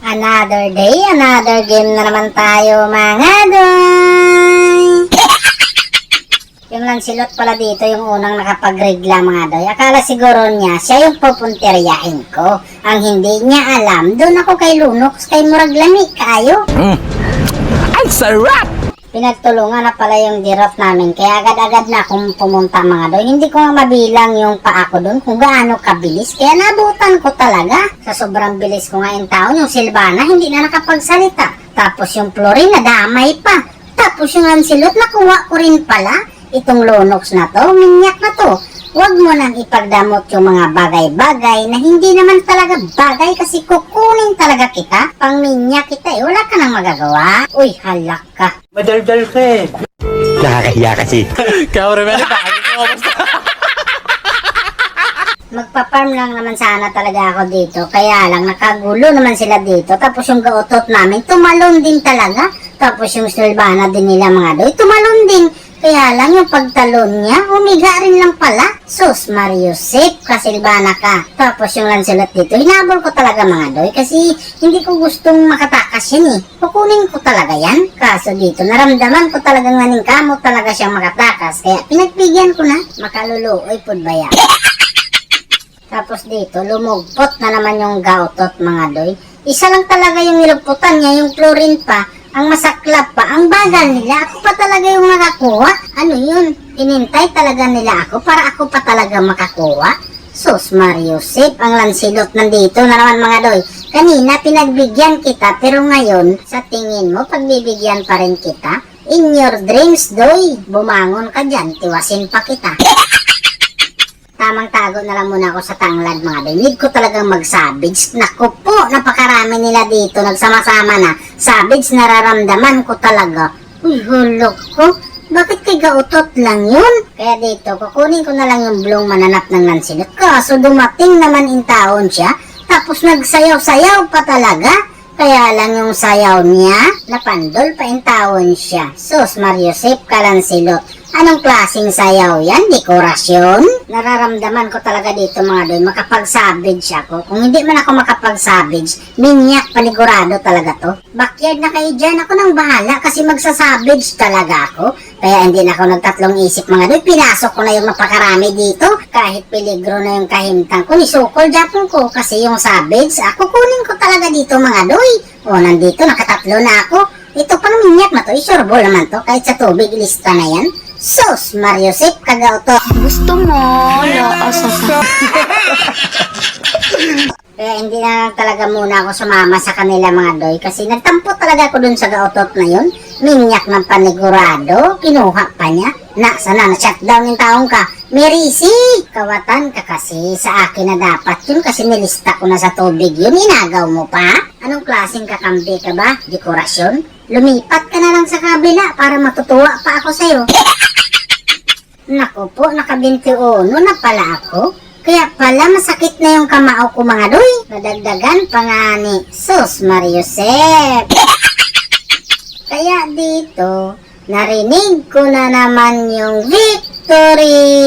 Another day, another game na naman tayo mga doy. Yung Lancelot pala dito yung unang nakapag-regla mga doy. Akala siguro niya siya yung pupunteryahin ko. Ang hindi niya alam, doon ako kay Lunox kay Murag Lami kayo. Ang sarap! Pinagtulungan na pala yung dirot namin kaya agad-agad na akong pumunta mga doy. Hindi ko nga mabilang yung paa ko doon kung gaano kabilis. Kaya nabutan ko talaga. Sa sobrang bilis ko nga yung taon, yung Silvana hindi na nakapagsalita. Tapos yung Florin nadamay pa. Tapos yung Lancelot nakuha ko rin pala. Itong Lunox na to, minyak na to. Huwag mo nang ipagdamot yung mga bagay-bagay na hindi naman talaga bagay kasi kukunin talaga kita. Pangminyak kita eh, wala ka nang magagawa. Uy, halak ka. Madaldal ka eh. Nakakahiya kasi. Kauraman na bakit ko Magpa-farm lang naman sana talaga ako dito. Kaya lang nakagulo naman sila dito. Tapos yung gaotot namin, tumalon din talaga. Tapos yung Silvana din nila mga doy, tumalon din. Kaya lang yung pagtalon niya, humiga rin lang pala. Sus, Mario, safe ka, Silvana ka. Tapos yung Lancelot dito, hinabol ko talaga mga doy. Kasi hindi ko gustong makatakas yan eh. Kukunin ko talaga yan. Kaso dito, naramdaman ko talaga nganing kamot talaga siyang makatakas. Kaya pinagbigyan ko na, makaluluoy po ba yan? Tapos dito, lumugpot na naman yung gautot mga doy. Isa lang talaga yung nilugputan niya, yung Florin pa. Ang masaklap pa, ang bagal nila. Ako pa talaga yung nakakuha. Ano yun? Inintay talaga nila ako para ako pa talaga makakuha. Sus, Mario, safe ang Lancelot nandito na naman mga doy. Kanina pinagbigyan kita pero ngayon, sa tingin mo, pagbibigyan pa rin kita? In your dreams, doy. Bumangon ka dyan, tiwasin pa kita. Tamang tago na lang muna ako sa tanglad mga doy. Need ko talagang mag-savage. Naku po, napakarami nila dito. Nagsama-sama na. Savage nararamdaman ko talaga. Uy, hulog ko. Bakit kay gautot lang yun? Kaya dito, kukunin ko na lang yung blong mananap ng Lancelot. Kaso dumating naman in taon siya. Tapos nagsayaw-sayaw pa talaga. Kaya lang yung sayaw niya, napandol pa in taon siya. Sus, Mario, safe ka Lancelot. Anong klaseng sayaw yan? Dekorasyon? Nararamdaman ko talaga dito mga doy, makapag-savage ako. Kung hindi man ako makapag-savage, minyak panigurado talaga to. Backyard na kayo dyan, ako nang bahala kasi magsasavage talaga ako. Kaya hindi na ako nagtatlong isip mga doy, pinasok ko na yung napakarami dito. Kahit peligro na yung kahimtang ko, nisukol japon ko kasi yung savage, ako kunin ko talaga dito mga doy. O nandito, nakatatlo na ako. Ito pang minyak na to, isurbo naman to, kahit sa tubig ilista na yan. Sus, Mario, safe kagaw to. Gusto mo, laasa ka. Kaya hindi na talaga muna ako sumama sa kanila mga doy kasi nagtampo talaga ako dun sa gautot na yun. Minyak ng panigurado, kinuha pa niya. Sana na-shutdown yung taong ka. Merisi, kawatan ka kasi sa akin na dapat yun kasi nilista ko na sa tubig yun. Inagaw mo pa? Anong klaseng kakampi ka ba? Dekorasyon? Lumipat ka na lang sa kabila para matutuwa pa ako sa'yo. Naku po, naka-21 na pala ako. Kaya pala masakit na yung kamao ko mga doy. Nadagdagan pa nga ni Sus Mario Sep. Kaya dito, narinig ko na naman yung victory.